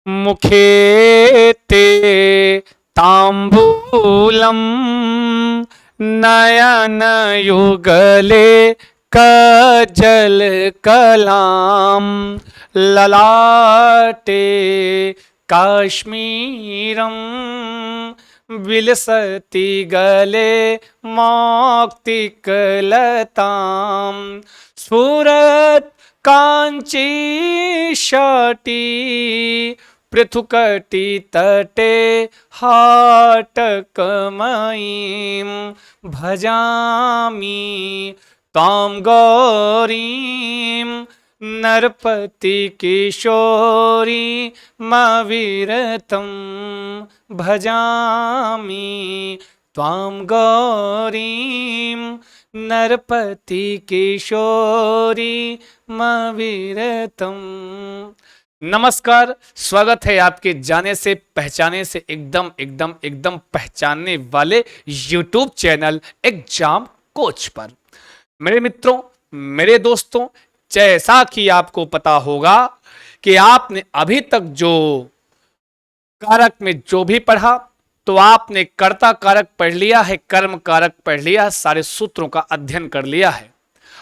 मुखे ते तांबूलम नयनयुगले कजल कलाम ललाटे काश्मीरम विलसति गले मौक्तिकलताम स्फुरत् कांची शटी पृथुकटी तटे हाटकमयीं भजामि तां गौरीं नरपति किशोरी मविरतं भजामि त्वां गौरीं नरपति किशोरी मविरतम। नमस्कार, स्वागत है आपके जाने से पहचाने से एकदम एकदम एकदम पहचानने वाले YouTube चैनल एग्जाम कोच पर। मेरे मित्रों, मेरे दोस्तों, जैसा कि आपको पता होगा कि आपने अभी तक जो कारक में जो भी पढ़ा तो आपने कर्ता कारक पढ़ लिया है, कर्म कारक पढ़ लिया है, सारे सूत्रों का अध्ययन कर लिया है।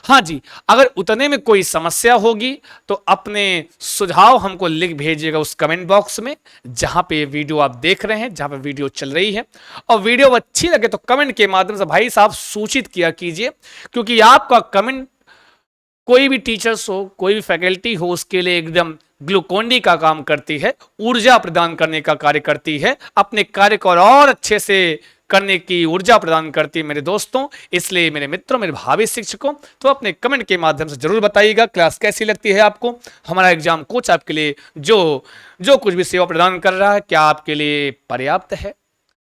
हाँ जी, अगर उतने में कोई समस्या होगी तो अपने सुझाव हमको लिख भेजिएगा उस कमेंट बॉक्स में जहां पे वीडियो आप देख रहे हैं, जहां पे वीडियो चल रही है। और वीडियो अच्छी लगे तो कमेंट के माध्यम से भाई साहब सूचित किया कीजिए, क्योंकि आपका कमेंट कोई भी टीचर्स हो, कोई भी फैकल्टी हो, उसके लिए एकदम ग्लूकोन डी का काम करती है, ऊर्जा प्रदान करने का कार्य करती है, अपने कार्य को और अच्छे से करने की ऊर्जा प्रदान करती है मेरे दोस्तों। इसलिए मेरे मित्रों, मेरे भावी शिक्षकों, तो अपने कमेंट के माध्यम से जरूर बताइएगा क्लास कैसी लगती है आपको। हमारा एग्जाम कोच आपके लिए जो जो कुछ भी सेवा प्रदान कर रहा है, क्या आपके लिए पर्याप्त है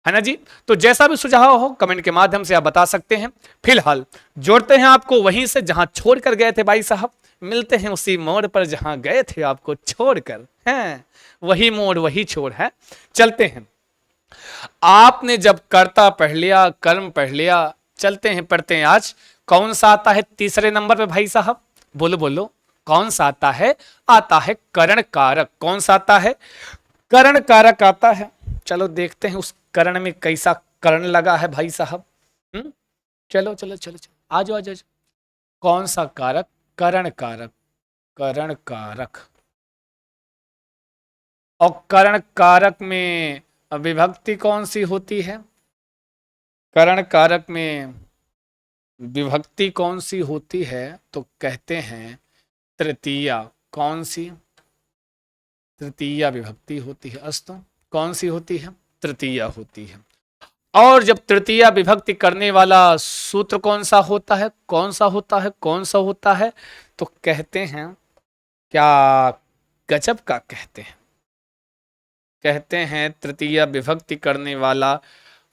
ना जी? तो जैसा भी सुझाव हो कमेंट के माध्यम से आप बता सकते हैं। फिलहाल जोड़ते हैं आपको वहीं से जहां छोड़कर गए थे भाई साहब। मिलते हैं उसी मोड़ पर जहां गए थे आपको छोड़कर, हैं वही मोड़ वही छोड़ है। चलते हैं। आपने जब कर्ता पढ़ लिया, कर्म पढ़ लिया, चलते हैं पढ़ते हैं। आज कौन सा आता है तीसरे नंबर पे भाई साहब? बोलो बोलो, कौन सा आता है? आता है करण कारक। कौन सा आता है? करण कारक आता है। चलो देखते हैं उस करण में कैसा करण लगा है भाई साहब। चलो चलो चलो चलो, आ जाओ आ जाओ। कौन सा कारक? करण कारक। करण कारक। और करण कारक में विभक्ति कौन सी होती है? करण कारक में विभक्ति कौन सी होती है? तो कहते हैं तृतीया। कौन सी? तृतीया विभक्ति होती है। अस्तु, कौन सी होती है? तृतीया होती है। और जब तृतीया विभक्ति करने वाला सूत्र कौन सा होता है? कौन सा होता है? कौन सा होता है? तो कहते हैं क्या? गजब का कहते हैं। कहते हैं तृतीया विभक्ति करने वाला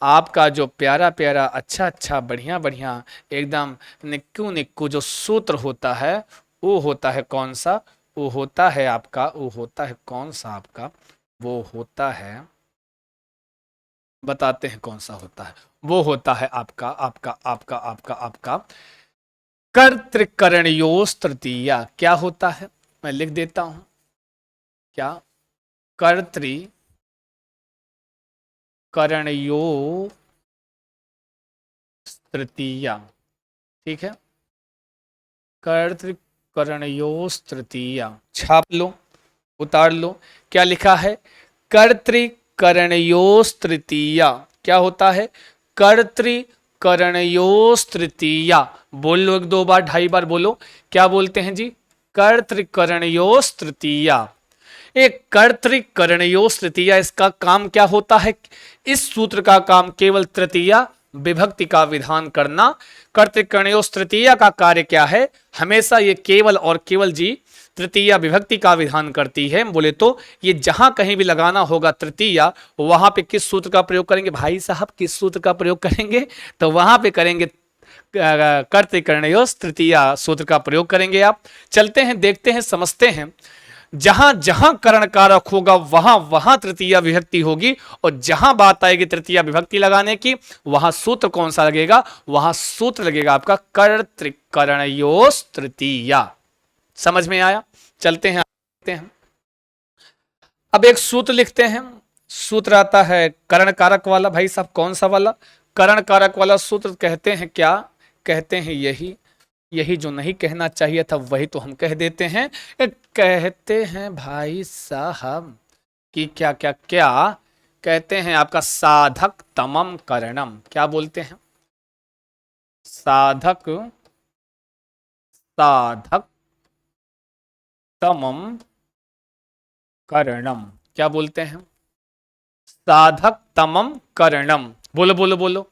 आपका जो प्यारा प्यारा अच्छा अच्छा बढ़िया बढ़िया एकदम निक्कू निक्कू जो सूत्र होता है, वो होता है कौन सा? वो होता है आपका, वो होता है कौन सा आपका? वो होता है, बताते हैं कौन सा होता है। वो होता है आपका आपका आपका आपका आपका कर्तृकरणयोस् तृतीया। क्या होता है? मैं लिख देता हूं। क्या? कर्तृकरणयो तृतीया। ठीक है, कर्तृकरणयोस् तृतीया। छाप लो, उतार लो। क्या लिखा है? कर्तृकरणयोस् तृतीया। क्या होता है? कर्तृकरणयोस् तृतीया। बोल लो, एक दो बार, ढाई बार बोलो। क्या बोलते हैं जी? कर्तृकरणयोस् तृतीया। एक कर्तृकरणयोस् तृतीया, इसका काम क्या होता है? इस सूत्र का काम केवल तृतीया विभक्ति का विधान करना। कर्तृकरणयोस् तृतीया का कार्य क्या है? हमेशा ये केवल और केवल जी तृतीया विभक्ति का विधान करती है। बोले तो ये जहां कहीं भी लगाना होगा तृतीया, वहां पे किस सूत्र का प्रयोग करेंगे भाई साहब? किस सूत्र का प्रयोग करेंगे? तो वहां पे करेंगे कर्तृकरणयोस् तृतीया सूत्र का प्रयोग करेंगे आप। चलते हैं, देखते हैं, समझते हैं। जहां जहां करण कारक होगा वहां वहां तृतीया विभक्ति होगी, और जहां बात आएगी तृतीया विभक्ति लगाने की, वहां सूत्र कौन सा लगेगा? वहां सूत्र लगेगा आपका कर्तृकरणयोस् तृतीया। समझ में आया? चलते हैं, देखते हैं। अब एक सूत्र लिखते हैं। सूत्र आता है करण कारक वाला। भाई साहब कौन सा वाला? करण कारक वाला सूत्र। कहते हैं क्या? कहते हैं यही। यही जो नहीं कहना चाहिए था वही तो हम कह देते हैं। कहते हैं भाई साहब कि क्या क्या क्या कहते हैं आपका साधक तमम करणम। क्या बोलते हैं? साधक साधक तमम करणम। क्या बोलते हैं? साधक तमम करणम। बोलो बोलो बोलो।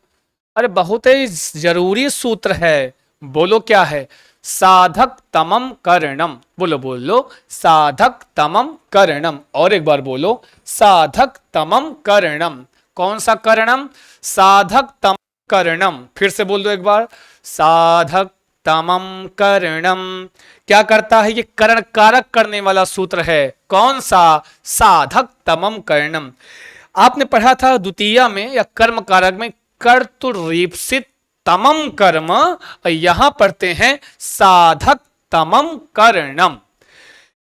अरे बहुत ही जरूरी सूत्र है। बोलो क्या है? साधक तमम करणम। बोलो बोलो। साधक तमम करणम। और एक बार बोलो। साधक तमम करणम। कौन सा करणम? साधक तम करणम। फिर से बोल दो एक बार। साधक तमम करणम। क्या करता है? ये करण कारक करने वाला सूत्र है। कौन सा? साधक तमम करणम। आपने पढ़ा था द्वितीय में या कर्म कारक में कर्तुरीप्सित तमम कर्म। यहां पढ़ते हैं साधक तमम करणम।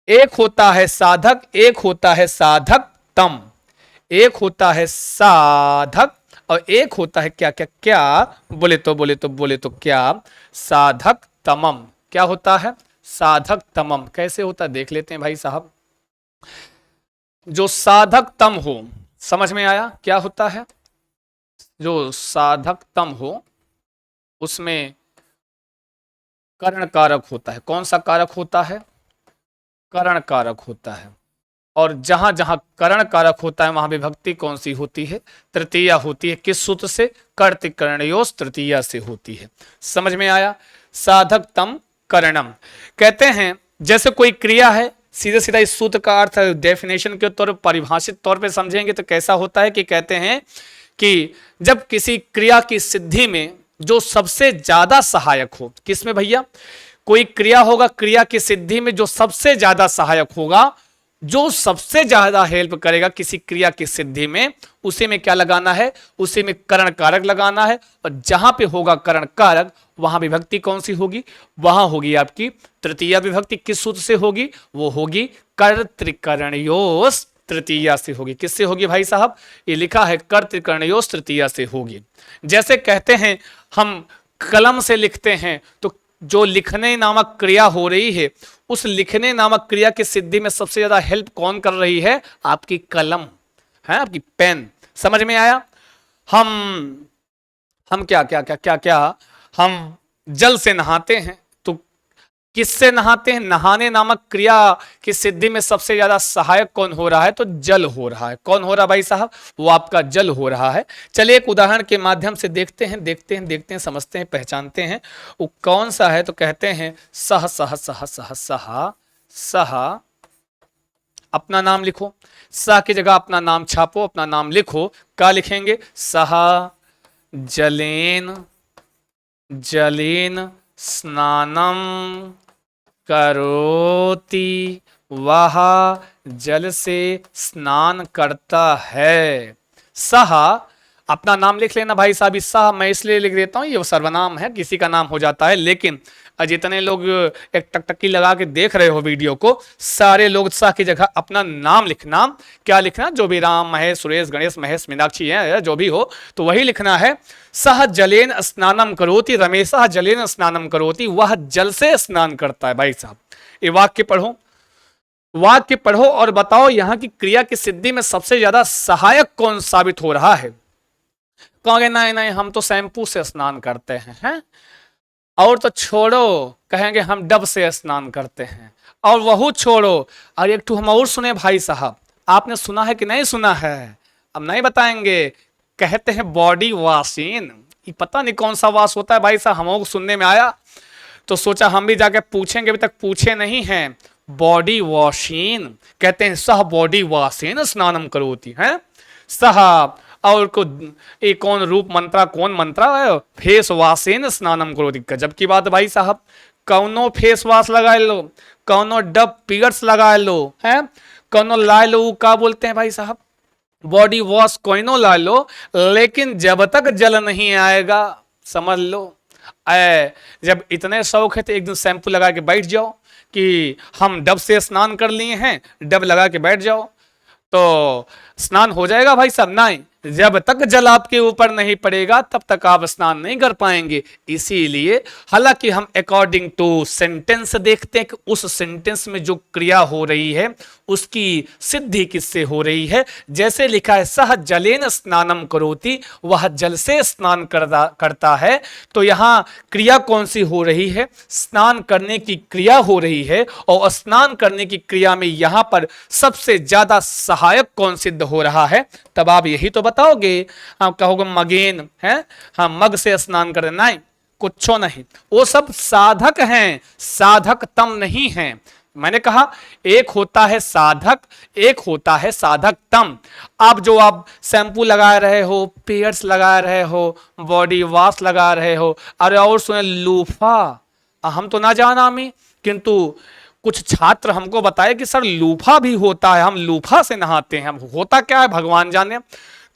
एक होता है साधक, एक होता है साधक तम। एक होता है साधक और एक होता है क्या क्या क्या? बोले तो बोले तो बोले तो क्या? साधक तमम। क्या होता है? साधक तमम। कैसे होता है देख लेते हैं भाई साहब। जो साधक तम हो, समझ में आया क्या होता है? जो साधक तम हो उसमें करण कारक होता है। कौन सा कारक होता है? करण कारक होता है। और जहां जहां करण कारक होता है वहां विभक्ति कौन सी होती है? तृतीया होती है। किस सूत्र से? कर्तृकरणयोस् तृतीया से होती है। समझ में आया? साधक तम करणम। कहते हैं जैसे कोई क्रिया है, सीधे सीधा इस सूत्र का अर्थ डेफिनेशन के तौर पर परिभाषित तौर पे समझेंगे तो कैसा होता है कि कहते हैं कि जब किसी क्रिया की सिद्धि में जो सबसे ज्यादा सहायक हो। किसमें भैया? कोई क्रिया होगा, क्रिया की सिद्धि में जो सबसे ज्यादा सहायक होगा, जो सबसे ज्यादा हेल्प करेगा किसी क्रिया की सिद्धि में, उसी में क्या लगाना है? उसी में करण कारक लगाना है। और जहां पे होगा करण कारक वहां विभक्ति कौन सी होगी? वहां होगी आपकी तृतीया विभक्ति। किस सूत्र से होगी? वो होगी कर्तृकरणयोस् तृतीया से होगी। किससे होगी भाई साहब? ये लिखा है कर्तृकरणयोस् तृतीया से होगी। जैसे कहते हैं हम कलम से लिखते हैं तो जो लिखने नामक क्रिया हो रही है, उस लिखने नामक क्रिया की सिद्धि में सबसे ज्यादा हेल्प कौन कर रही है? आपकी कलम है, आपकी पेन। समझ में आया? हम क्या क्या क्या क्या क्या हम जल से नहाते हैं तो किससे नहाते हैं? नहाने नामक क्रिया की सिद्धि में सबसे ज्यादा सहायक कौन हो रहा है? तो जल हो रहा है। कौन हो रहा है भाई साहब? वो आपका जल हो रहा है। चलिए एक उदाहरण के माध्यम से देखते हैं देखते हैं देखते हैं, समझते हैं, पहचानते हैं वो कौन सा है। तो कहते हैं सह सह सह सह सह सह। अपना नाम लिखो। सह की जगह अपना नाम छापो, अपना नाम लिखो। क्या लिखेंगे? सह जलेन जलेन स्नानम करोति। वह जल से स्नान करता है। सह अपना नाम लिख लेना भाई साहब। इस सह मैं इसलिए लिख देता हूं, ये सर्वनाम है, किसी का नाम हो जाता है। लेकिन जितने लोग एक टकटकी लगा के देख रहे हो वीडियो को, सारे लोग सह की जगह अपना नाम लिखना। क्या लिखना? जो भी राम, महेश, सुरेश, गणेश, महेश, मीनाक्षी है, जो भी हो तो वही लिखना है। सह जलेन स्नानम करोति। रमेशः जलेन स्नानम करोति। वह जल से स्नान करता है। भाई साहब ये वाक्य पढ़ो, वाक्य पढ़ो और बताओ यहां की क्रिया की सिद्धि में सबसे ज्यादा सहायक कौन साबित हो रहा है? कहोगे नहीं नहीं हम तो शैंपू से स्नान करते हैं। और तो छोड़ो, कहेंगे हम डब से स्नान करते हैं। और वह छोड़ो, और एक ठू हम और सुने भाई साहब। आपने सुना है कि नहीं सुना है? अब नहीं बताएंगे। कहते हैं बॉडी वॉशिंग। ये पता नहीं कौन सा वाश होता है भाई साहब, हम सुनने में आया तो सोचा हम भी जाके पूछेंगे, अभी तक पूछे नहीं हैं। बॉडी वॉशिंग कहते हैं सह बॉडी वॉशिंग स्नानम करोति है। सह और को ये कौन रूप मंत्रा, कौन मंत्रा है? फेस वॉशिंग स्नानम करोति। गजब की बात भाई साहब। कौनो फेस वॉश लगा लो, कौनो डब पियर्स लगा लो, है कौनो ला लो, क्या बोलते हैं भाई साहब? बॉडी वॉश कोइनो ला लो, लेकिन जब तक जल नहीं आएगा, समझ लो जब इतने शौक है तो एक दिन शैम्पू लगा के बैठ जाओ कि हम डब से स्नान कर लिए हैं, डब लगा के बैठ जाओ। तो स्नान हो जाएगा भाई साहब? नहीं, जब तक जल आपके ऊपर नहीं पड़ेगा तब तक आप स्नान नहीं कर पाएंगे। इसीलिए हालांकि हम अकॉर्डिंग टू सेंटेंस देखते हैं कि उस सेंटेंस में जो क्रिया हो रही है उसकी सिद्धि किससे हो रही है। जैसे लिखा है सह जलेन स्नानम करोति, वह जल से स्नान करता है, तो यहां क्रिया कौन सी हो रही है? स्नान करने की क्रिया हो रही है। और स्नान करने की क्रिया में यहां पर सबसे ज्यादा सहायक कौन सिद्ध हो रहा है? तब आप यही तो बताओगे। आप कहोगे मगेन है, हाँ मग से स्नान कर, नहीं, कुछ नहीं, वो सब साधक हैं, साधक तम नहीं है। मैंने कहा एक होता है साधक, एक होता है साधक तम। आप शैम्पू लगा रहे हो, पियर्स लगा रहे हो, बॉडी वॉश लगा रहे हो, अरे और सुने लूफा, हम तो ना जाना हमें, किंतु कुछ छात्र हमको बताए कि सर लूफा भी होता है, हम लूफा से नहाते हैं। हम होता क्या है भगवान जाने।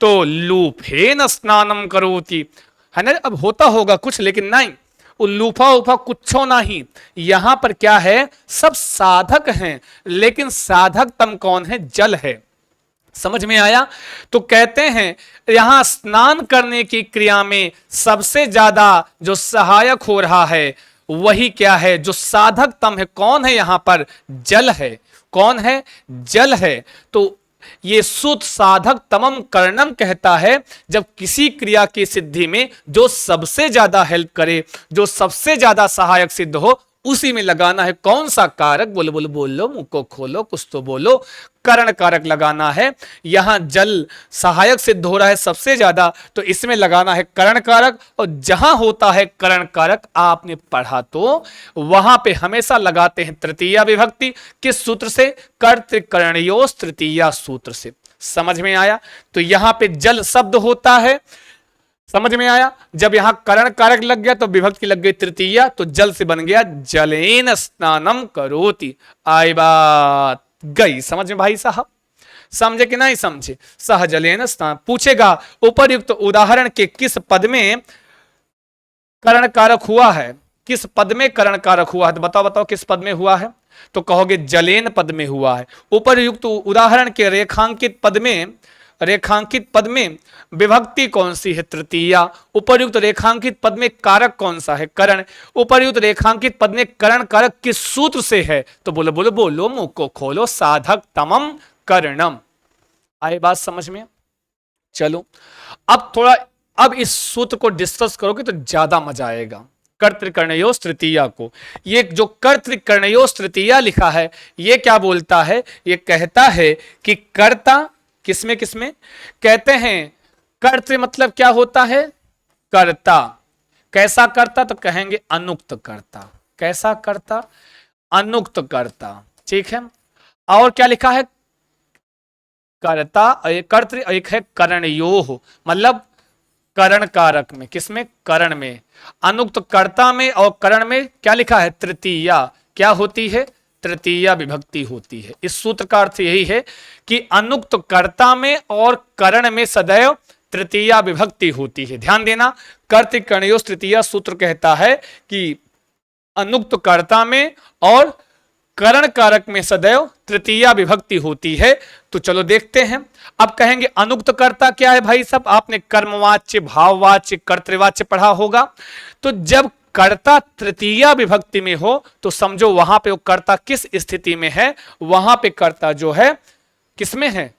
तो लूफेन स्नानम करोति, है ना, अब होता होगा कुछ, लेकिन नहीं, वो लूफा उफा कुछ नहीं। यहां पर क्या है, सब साधक हैं, लेकिन साधक तम कौन है? जल है। समझ में आया? तो कहते हैं यहां स्नान करने की क्रिया में सबसे ज्यादा जो सहायक हो रहा है वही क्या है? जो साधक तम है। कौन है यहां पर? जल है। कौन है? जल है। तो ये सुत साधक तमम कर्णम कहता है, जब किसी क्रिया की सिद्धि में जो सबसे ज्यादा हेल्प करे, जो सबसे ज्यादा सहायक सिद्ध हो, उसी में लगाना है। कौन सा कारक? बोलो बोलो बोलो, मुंह को खोलो, कुछ तो बोलो। करण कारक लगाना है। यहां जल सहायक सिद्ध हो रहा है सबसे ज्यादा, तो इसमें लगाना है करण कारक। और जहां होता है करण कारक, आपने पढ़ा तो वहां पे हमेशा लगाते हैं तृतीया विभक्ति। किस सूत्र से? कर्तृकरणयोस् तृतीया सूत्र से। समझ में आया? तो यहां पे जल शब्द होता है, समझ में आया? जब यहां करण कारक लग गया तो विभक्ति लग गई तृतीया, तो जल से बन गया जलेन स्नानम करोति। आई बात गई समझ में भाई साहब? समझे कि नहीं समझे? सहजलेन स्नान पूछेगा उपरयुक्त उदाहरण के किस पद में करण कारक हुआ है? किस पद में करण कारक हुआ है? तो बताओ बताओ किस पद में हुआ है? तो कहोगे जलेन पद में हुआ है। उपरयुक्त उदाहरण के रेखांकित पद में विभक्ति कौन सी है? तृतीया। उपर्युक्त रेखांकित पद में कारक कौन सा है? करण। उपर्युक्त रेखांकित पद में करण कारक किस सूत्र से है? तो बोलो बोलो बोलो, मुंह को खोलो, साधक तमम करणम। आए बात समझ में? चलो अब इस सूत्र को डिस्कस करोगे तो ज्यादा मजा आएगा। कर्तृकर्णयोस् तृतीया को, ये जो कर्तृकर्णयोस् तृतीया लिखा है, ये क्या बोलता है? ये कहता है कि कर्ता किसमें किसमें? कहते हैं कर्तृ मतलब क्या होता है? कर्ता। कैसा कर्ता? तो कहेंगे अनुक्त कर्ता। कैसा कर्ता? अनुक्त कर्ता। ठीक है। और क्या लिखा है? कर्ता, कर्तृ, एक है करणयोः, मतलब करण कारक में। किसमें? करण में। अनुक्त कर्ता में और करण में क्या लिखा है? तृतीया। क्या होती है? तृतीया विभक्ति होती है। इस सूत्र का अर्थ यही है कि अनुक्त कर्ता में और करण में सदैव तृतीया विभक्ति होती है। ध्यान देना, कर्तृकर्णयोस् तृतीया सूत्र कहता है कि अनुक्त कर्ता में और करण कारक में सदैव तृतीया विभक्ति होती है। तो चलो देखते हैं। अब कहेंगे अनुक्त कर्ता क्या है भाई साहब? आपने कर्मवाच्य, भाववाच्य, कर्तृवाच्य पढ़ा होगा। तो जब कर्ता तृतीया विभक्ति में हो तो समझो वहां पे वो कर्ता किस स्थिति में है? वहां पे कर्ता जो है किसमें है?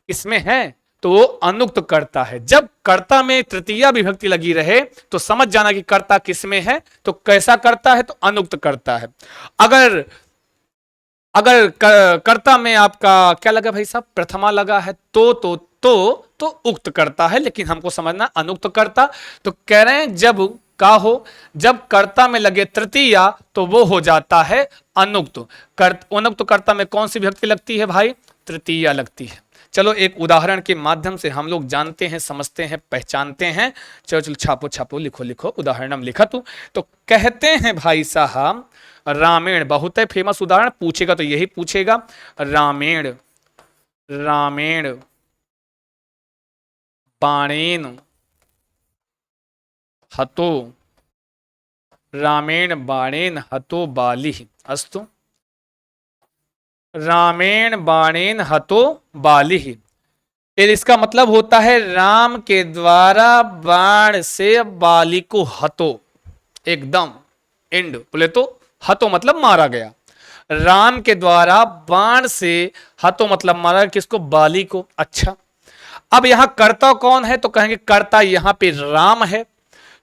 इसमें है, तो वो अनुक्त कर्ता है। जब कर्ता में तृतीया विभक्ति लगी रहे तो समझ जाना कि कर्ता किसमें है। तो कैसा कर्ता है? तो अनुक्त कर्ता है। अगर कर्ता में आपका क्या लगा भाई साहब? प्रथमा लगा है तो उक्त करता है, लेकिन हमको समझना अनुक्त करता। तो कह रहे हैं जब का हो, जब कर्ता में लगे तृतीया तो वो हो जाता है अनुक्त। अनुक्त कर्ता में कौन सी विभक्ति लगती है भाई? तृतीया लगती है। चलो एक उदाहरण के माध्यम से हम लोग जानते हैं, समझते हैं, पहचानते हैं। चलो चलो छापो छापो, लिखो लिखो, उदाहरणम लिखा तो कहते हैं भाई साहब रामेण, बहुत है फेमस उदाहरण, पूछेगा तो यही पूछेगा। रामेण रामेण बाणेन हतो, रामेण बाणेन हतो बाली। अस्तु। रामेण बाणेन हतो बालिः। फिर इसका मतलब होता है राम के द्वारा बाण से बाली को हतो, एकदम एंड बोले तो हतो मतलब मारा गया। राम के द्वारा बाण से हतो मतलब मारा किसको, बाली को। अच्छा, अब यहां कर्ता कौन है, तो कहेंगे कर्ता यहां पे राम है,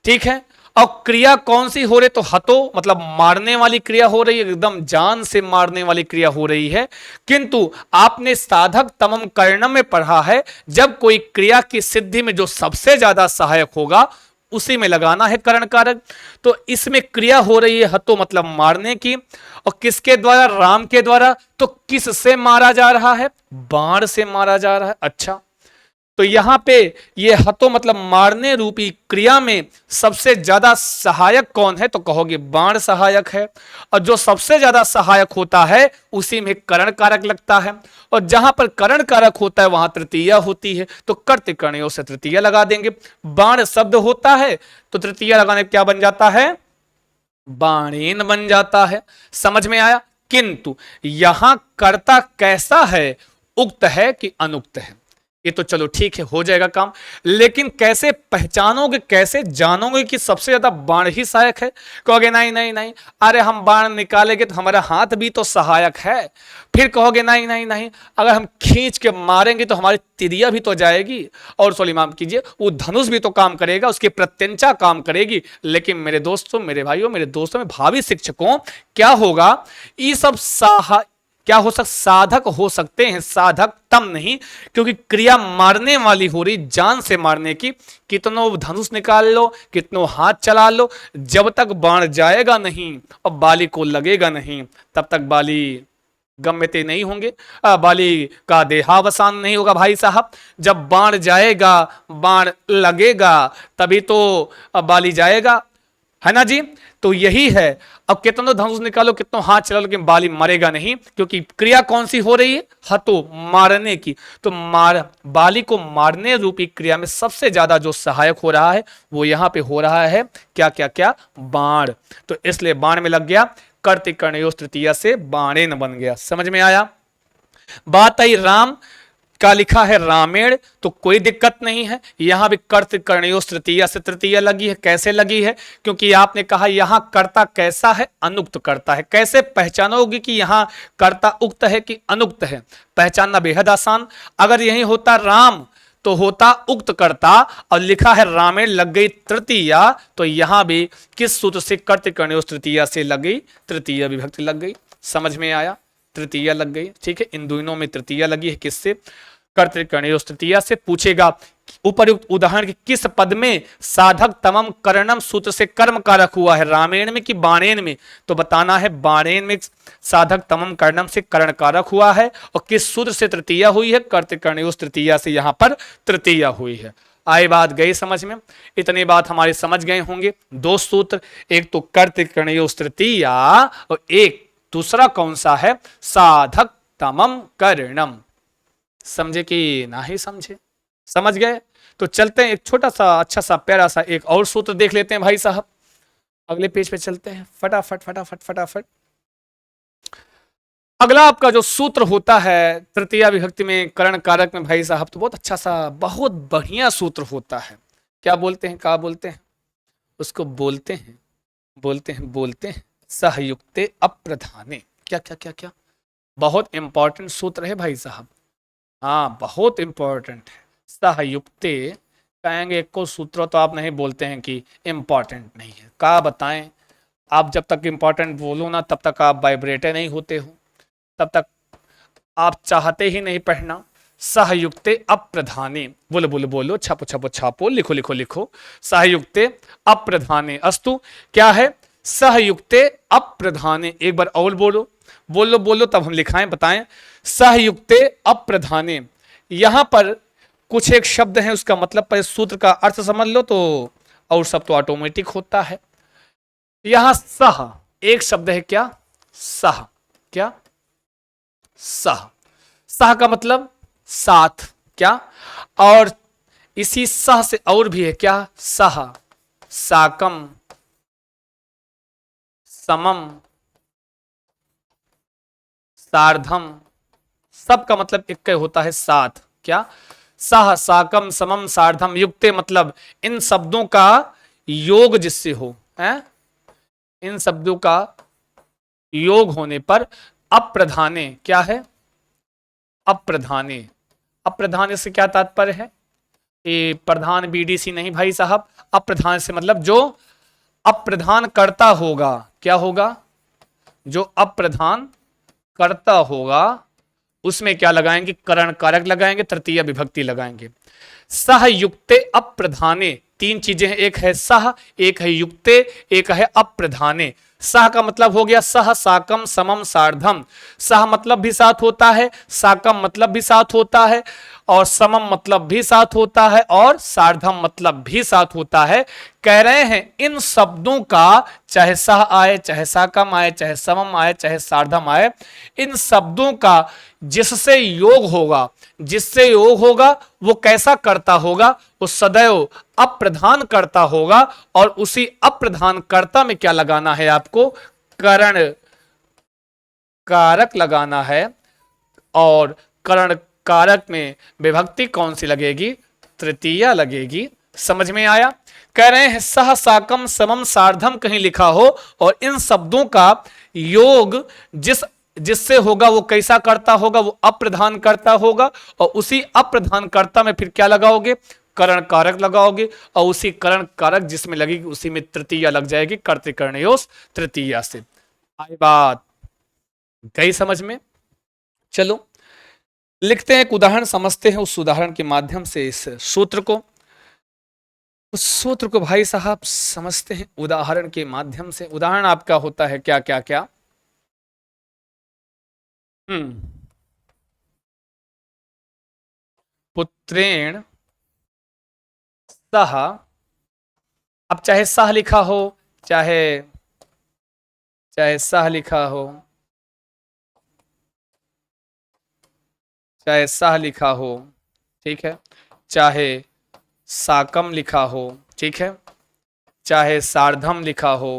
ठीक है। और क्रिया कौन सी हो रही, तो हतो मतलब मारने वाली क्रिया हो रही है, एकदम जान से मारने वाली क्रिया हो रही है। किंतु आपने साधक तमम करणम में पढ़ा है, जब कोई क्रिया की सिद्धि में जो सबसे ज्यादा सहायक होगा उसी में लगाना है करण कारक। तो इसमें क्रिया हो रही है हतो मतलब मारने की, और किसके द्वारा, राम के द्वारा। तो किस से मारा जा रहा है, बाण से मारा जा रहा है। अच्छा, तो यहां पे ये हतो मतलब मारने रूपी क्रिया में सबसे ज्यादा सहायक कौन है, तो कहोगे बाण सहायक है। और जो सबसे ज्यादा सहायक होता है उसी में करण कारक लगता है, और जहां पर करण कारक होता है वहां तृतीया होती है, तो कर्त करणयों से तृतीया लगा देंगे। बाण शब्द होता है तो तृतीया लगाने क्या बन जाता है, बाणेन बन जाता है। समझ में आया। किंतु यहां कर्ता कैसा है, उक्त है कि अनुक्त है, ये तो चलो ठीक है, हो जाएगा काम। लेकिन कैसे पहचानोगे, कैसे जानोगे कि सबसे ज्यादा बाण ही सहायक है। कहोगे नहीं नहीं नहीं, अरे हम बाण निकालेंगे तो हमारा हाथ भी तो सहायक है। फिर कहोगे नहीं नहीं नहीं, अगर हम खींच के मारेंगे तो हमारी तिरिया भी तो जाएगी, और सॉरी माफ कीजिए, वो धनुष भी तो काम करेगा, उसकी प्रत्यंचा काम करेगी। लेकिन मेरे दोस्तों, मेरे भाइयों, मेरे दोस्तों में भावी शिक्षकों, क्या होगा, ये सब क्या हो साधक हो सकते हैं, साधक तम नहीं, क्योंकि क्रिया मारने वाली हो रही, जान से मारने की। कितनों धनुष निकाल लो, कितनों हाथ चला लो, जब तक बाण जाएगा नहीं और बाली को लगेगा नहीं, तब तक बाली गम्यते नहीं होंगे, बाली का देहावसान नहीं होगा भाई साहब। जब बाण जाएगा, बाण लगेगा, तभी तो बाली जाएगा, है ना जी। तो यही है, अब कितनों धनुष निकालो, कितनों हाथ चला लो, लेकिन बाली मरेगा नहीं, क्योंकि क्रिया कौन सी हो रही है, हतो मारने की। तो बाली को मारने रूपी क्रिया में सबसे ज्यादा जो सहायक हो रहा है वो यहां पे हो रहा है क्या क्या क्या, बाण। तो इसलिए बाण में लग गया, कर्तिक कर्णयोस तृतीया से बाणेन बन गया। समझ में आया। बात आई राम का, लिखा है रामेण, तो कोई दिक्कत नहीं है। यहां भी कर्त कर्णयोस तृतीया से तृतीया लगी है। कैसे लगी है, क्योंकि आपने कहा यहां कर्ता कैसा है, अनुक्त कर्ता है। कैसे पहचानोगे कि यहां कर्ता उक्त है कि अनुक्त है, पहचानना बेहद आसान। अगर यही होता राम तो होता उक्त कर्ता, और लिखा है रामेण लग गई तृतीया, तो यहां भी किस सूत्र से, कर्त कर्णयोस तृतीया से लग गई, तृतीया विभक्ति लग गई। समझ में आया, तृतीया लग गई, ठीक है। इन दोनों में तृतीया लगी है, किससे, कर्तृकर्णयोस तृतीया से। पूछेगा उपर्युक्त उदाहरण के किस पद में साधक तमम करणम सूत्र से कर्म कारक हुआ है, रामेण में कि बाणेन में। तो बताना है बाणेन में साधक तमम करणम से करण कारक हुआ है, और किस सूत्र से तृतीया हुई है, कर्तृकर्णयोस तृतीया से यहां पर तृतीया हुई है। आई बात गई समझ में। इतनी बात हमारे समझ गए होंगे। दो सूत्र, एक तो कर्तृकर्णयोस तृतीया, और एक दूसरा कौन सा है, साधक तमम करणम। समझे कि ना ही समझे, समझ गए। तो चलते हैं, एक छोटा सा अच्छा सा प्यारा सा एक और सूत्र देख लेते हैं भाई साहब। अगले पेज पे चलते हैं, फटाफट फटाफट फटाफट। अगला आपका जो सूत्र होता है तृतीया विभक्ति में करण कारक में भाई साहब, तो बहुत अच्छा सा, बहुत बढ़िया सूत्र होता है। क्या बोलते हैं, क्या बोलते हैं उसको, बोलते हैं बोलते हैं बोलते हैं सहयुक्ते अप्रधाने। क्या क्या क्या क्या, बहुत इंपॉर्टेंट सूत्र है भाई साहब। हाँ, बहुत इंपॉर्टेंट है। सहयुक्ते कहेंगे, एक को सूत्र तो आप नहीं बोलते हैं कि इंपॉर्टेंट नहीं है, क्या बताएं। आप जब तक इंपॉर्टेंट बोलो ना, तब तक आप वाइब्रेटे नहीं होते हो, तब तक आप चाहते ही नहीं पढ़ना। सहयुक्ते अप्रधाने, बोलो बोलो बोलो, छापो छापो छापो, लिखो लिखो लिखो। सहयुक्ते अप्रधाने अस्तु, क्या है, सहयुक्ते अप्रधाने। एक बार और बोलो बोलो बोलो, तब हम लिखाएं, बताएं। सहयुक्ते अप्रधाने, यहां पर कुछ एक शब्द है, उसका मतलब पर सूत्र का अर्थ समझ लो तो, और सब तो ऑटोमेटिक होता है। यहां सह एक शब्द है, क्या, सह, क्या, सह। सह का मतलब साथ, क्या, और इसी सह से और भी है, क्या, सह, साकम, समम, सार्धम, सब का मतलब एक होता है साथ। क्या? सह, साकम, समम, सार्धम, युक्ते मतलब इन शब्दों का योग जिससे हो, है? इन शब्दों का योग होने पर अप्रधाने, क्या है? अप्रधाने। अप्रधाने से क्या तात्पर्य है? ये प्रधान बीडीसी नहीं भाई साहब। अप्रधान से मतलब जो अप्रधान करता होगा। क्या होगा? जो अप्रधान करता होगा उसमें क्या लगाएंगे? करण कारक लगाएंगे, तृतीय विभक्ति लगाएंगे। सह युक्ते अप्रधाने, तीन चीजें हैं, एक है सह, एक है युक्ते, एक है अप्रधाने। सह का मतलब हो गया सह, साकम, समम, सार्धम। सह मतलब भी साथ होता है, साकम मतलब भी साथ होता है, और समम मतलब भी साथ होता है, और सार्धम मतलब भी साथ होता है। कह रहे हैं इन शब्दों का चाहे सह आए, चाहे साकम आए, चाहे समम आए, चाहे सार्धम आए, इन शब्दों का जिससे योग होगा, जिससे योग होगा वो कैसा करता होगा? वो सदैव अप्रधान करता होगा। और उसी अप्रधान कर्ता में क्या लगाना है आपको? करण कारक लगाना है। और करण कारक में विभक्ति कौन सी लगेगी? तृतीया लगेगी। समझ में आया? कह रहे हैं सह, साकम, समम, सार्धम कहीं लिखा हो और इन शब्दों का योग जिससे होगा वो कैसा करता होगा? वो अप्रधान करता होगा। और उसी अप्रधान कर्ता में फिर क्या लगाओगे? करण कारक लगाओगे। और उसी करण कारक जिसमें लगेगी उसी में तृतीया लग जाएगी, कर्तृकर्णयोस तृतीया से। आई बात? गई समझ में? चलो लिखते हैं, एक उदाहरण समझते हैं, उस उदाहरण के माध्यम से इस सूत्र को, उस सूत्र को भाई साहब समझते हैं उदाहरण के माध्यम से। उदाहरण आपका होता है क्या क्या क्या? पुत्रेण सह, अब चाहे सह लिखा हो, चाहे चाहे सह लिखा हो, चाहे सह लिखा हो, ठीक है, चाहे साकम लिखा हो, ठीक है, चाहे सार्धम लिखा हो,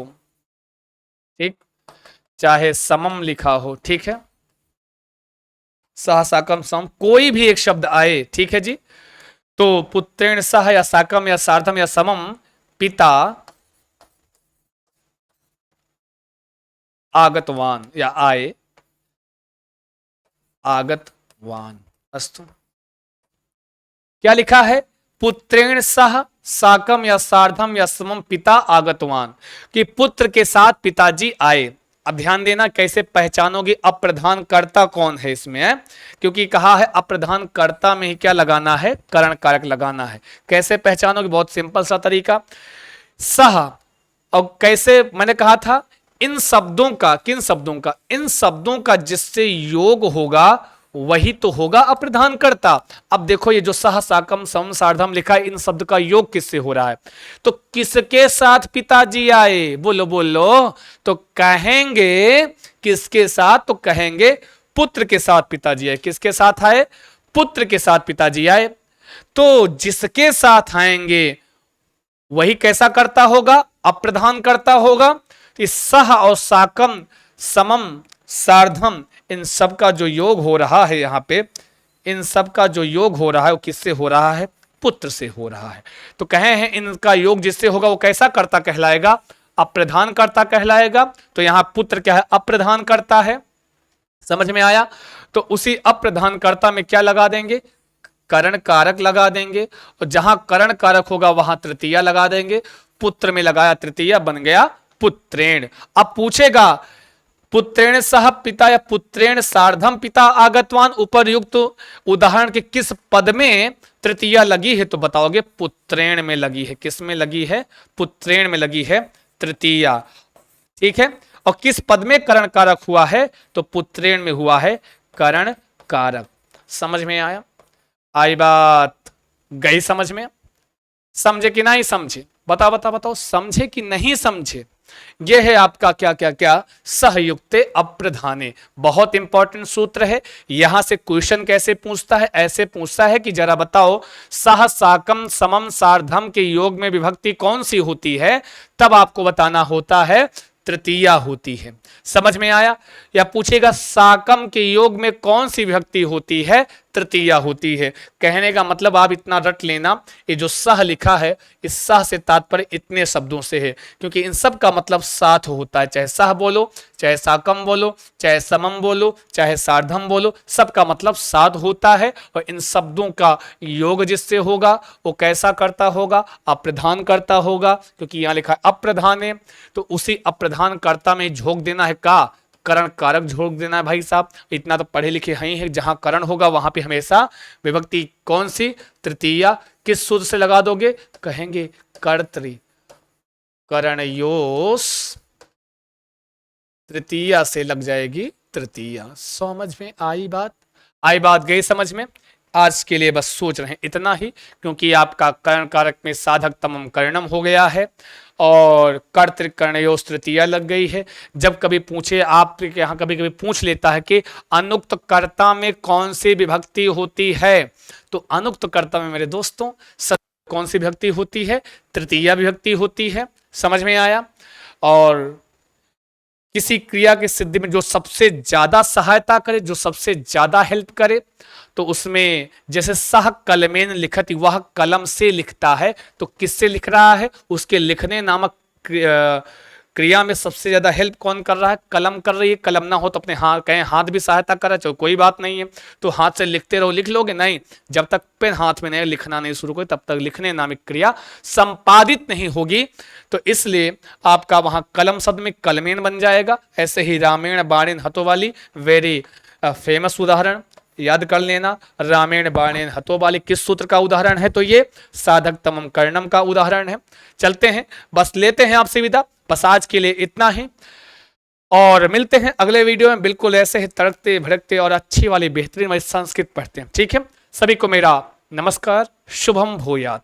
ठीक, चाहे समम लिखा हो, ठीक है, सह, साकम, सम, कोई भी एक शब्द आए, ठीक है जी, तो पुत्रेण सह या साकम या सार्धम या समम पिता आगतवान या आए, आगतवान। अस्तु, क्या लिखा है? पुत्रेण सह साकम या सार्धम या समम पिता आगतवान, कि पुत्र के साथ पिताजी आए। अब ध्यान देना कैसे पहचानोगे अप्रधान कर्ता कौन है इसमें है? क्योंकि कहा है अप्रधान कर्ता में ही क्या लगाना है? करण कारक लगाना है। कैसे पहचानोगे? बहुत सिंपल सा तरीका। सह, और कैसे मैंने कहा था? इन शब्दों का, किन शब्दों का? इन शब्दों का जिससे योग होगा वही तो होगा अप्रधान कर्ता। अब देखो ये जो सह, साकम, सम, सार्धम लिखा है, इन शब्द का योग किससे हो रहा है? तो किसके साथ पिताजी आए? बोलो बोलो। तो कहेंगे किसके साथ? तो कहेंगे पुत्र के साथ पिताजी आए। किसके साथ आए? पुत्र के साथ पिताजी आए। तो जिसके साथ आएंगे वही कैसा करता होगा? अप्रधान करता होगा। इस सह और साकम, समम, सार्धम, इन सब का जो योग हो रहा है यहां पे, इन सब का जो योग हो रहा है वो किससे हो रहा है? पुत्र से हो रहा है। तो कहे हैं इनका योग जिससे होगा वो कैसा कर्ता कहलाएगा? अप्रधान कर्ता कहलाएगा। तो यहां पुत्र क्या है? अप्रधान कर्ता है। समझ में आया? तो उसी अप्रधान कर्ता में क्या लगा देंगे? करण कारक लगा देंगे। और जहां करण कारक होगा वहां तृतीया लगा देंगे। पुत्र में लगाया तृतीया, बन गया पुत्रेण। अब पूछेगा पुत्रेण सह पिता या पुत्रेण सार्धम पिता आगतवान, उपरयुक्त उदाहरण के किस पद में तृतीया लगी है? तो बताओगे पुत्रेण में लगी है। किस में लगी है? पुत्रेण में लगी है तृतीया, ठीक है। और किस पद में करण कारक हुआ है? तो पुत्रेण में हुआ है करण कारक। समझ में आया? आई बात? गई समझ में? समझे कि नहीं समझे? बताओ बताओ बताओ, समझे कि नहीं समझे? यह है आपका क्या क्या क्या? सहयुक्ते अप्रधाने। बहुत इंपॉर्टेंट सूत्र है। यहां से क्वेश्चन कैसे पूछता है? ऐसे पूछता है कि जरा बताओ सह, साकम, समम, सार्धम के योग में विभक्ति कौन सी होती है? तब आपको बताना होता है तृतीया होती है। समझ में आया? या पूछेगा साकम के योग में कौन सी विभक्ति होती है? तृतीया होती है। कहने का मतलब आप इतना रट लेना, ये जो सह लिखा है, इस सह से तात्पर्य इतने शब्दों से है, क्योंकि इन सब का मतलब साथ होता है। चाहे सह बोलो, चाहे साकम बोलो, चाहे समम बोलो, चाहे सार्धम बोलो, सबका मतलब साथ होता है। और इन शब्दों का योग जिससे होगा वो कैसा करता होगा? अप्रधान करता होगा, क्योंकि यहां लिखा है अप्रधान है, तो उसी अप्रधान कर्ता में झोंक देना है का करण कारक झोंक देना है। भाई साहब इतना तो पढ़े लिखे हैं ही है, जहां करण होगा वहां पे हमेशा विभक्ति कौन सी? तृतीया। किस सूत्र से लगा दोगे? कहेंगे कर्तृ करणयोस तृतीया से लग जाएगी तृतीया। समझ में आई बात? आई बात गई समझ में? आज के लिए बस सोच रहे हैं इतना ही, क्योंकि आपका कर्ण कारक में साधक तमम कर्णम हो गया है और कर्तृ कर्णयोस तृतीया लग गई है। जब कभी पूछे आपके यहाँ, कभी कभी पूछ लेता है कि अनुक्त कर्ता में कौन सी विभक्ति होती है, तो अनुक्त कर्ता में मेरे दोस्तों कौन सी विभक्ति होती है? तृतीया विभक्ति होती है। समझ में आया? और किसी क्रिया की सिद्धि में जो सबसे ज्यादा सहायता करे, जो सबसे ज्यादा हेल्प करे, तो उसमें जैसे सह कलमेन लिखति, वह कलम से लिखता है, तो किससे लिख रहा है? उसके लिखने नामक क्रिया में सबसे ज्यादा हेल्प कौन कर रहा है? कलम कर रही है। कलम ना हो तो अपने हाथ, कहें हाथ भी सहायता करे, चलो कोई बात नहीं है, तो हाथ से लिखते रहो, लिख लोगे नहीं। जब तक पेन हाथ में नहीं, लिखना नहीं शुरू करो, तब तक लिखने नामक क्रिया संपादित नहीं होगी। तो इसलिए आपका वहां कलम शब्द में कलमेन बन जाएगा। ऐसे ही रामेण बाणेन हतो वाली, वेरी फेमस उदाहरण याद कर लेना। रामेण बाणेन हतो वाली किस सूत्र का उदाहरण है? तो ये साधक तमम कर्णम का उदाहरण है। चलते हैं, बस लेते हैं आपसे विदा। बस आज के लिए इतना ही, और मिलते हैं अगले वीडियो में। बिल्कुल ऐसे ही तड़कते भड़कते और अच्छी वाली बेहतरीन वाली संस्कृत पढ़ते हैं। ठीक है, सभी को मेरा नमस्कार, शुभम भूयात।